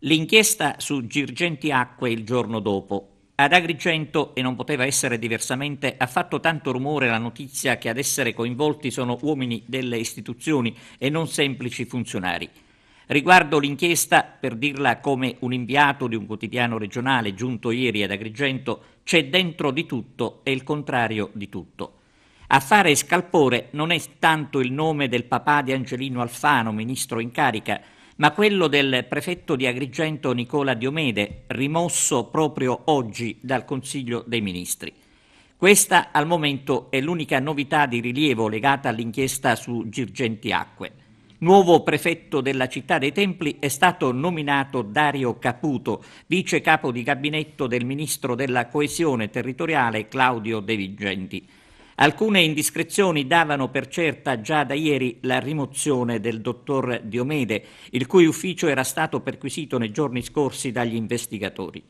L'inchiesta su Girgenti Acque il giorno dopo. Ad Agrigento, e non poteva essere diversamente, ha fatto tanto rumore la notizia che ad essere coinvolti sono uomini delle istituzioni e non semplici funzionari. Riguardo l'inchiesta, per dirla come un inviato di un quotidiano regionale giunto ieri ad Agrigento, c'è dentro di tutto e il contrario di tutto. A fare scalpore non è tanto il nome del papà di Angelino Alfano, ministro in carica, ma quello del prefetto di Agrigento Nicola Diomede, rimosso proprio oggi dal Consiglio dei Ministri. Questa al momento è l'unica novità di rilievo legata all'inchiesta su Girgenti Acque. Nuovo prefetto della città dei Templi è stato nominato Dario Caputo, vice capo di gabinetto del ministro della coesione territoriale Claudio De Vigenti. Alcune indiscrezioni davano per certa già da ieri la rimozione del dottor Diomede, il cui ufficio era stato perquisito nei giorni scorsi dagli investigatori.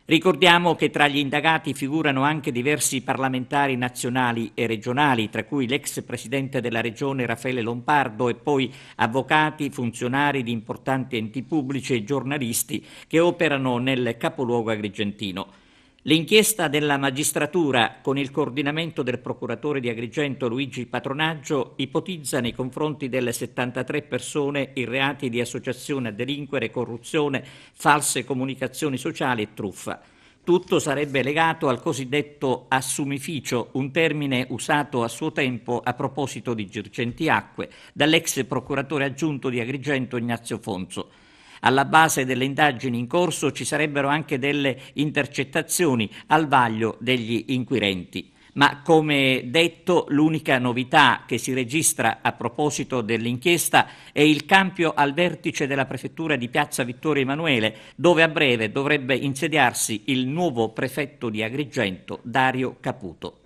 Ricordiamo che tra gli indagati figurano anche diversi parlamentari nazionali e regionali, tra cui l'ex presidente della regione Raffaele Lombardo e poi avvocati, funzionari di importanti enti pubblici e giornalisti che operano nel capoluogo agrigentino. L'inchiesta della magistratura, con il coordinamento del procuratore di Agrigento Luigi Patronaggio, ipotizza nei confronti delle 73 persone i reati di associazione a delinquere, corruzione, false comunicazioni sociali e truffa. Tutto sarebbe legato al cosiddetto assumificio, un termine usato a suo tempo a proposito di Girgenti Acque dall'ex procuratore aggiunto di Agrigento Ignazio Fonso. Alla base delle indagini in corso ci sarebbero anche delle intercettazioni al vaglio degli inquirenti. Ma come detto, l'unica novità che si registra a proposito dell'inchiesta è il cambio al vertice della prefettura di Piazza Vittorio Emanuele, dove a breve dovrebbe insediarsi il nuovo prefetto di Agrigento, Dario Caputo.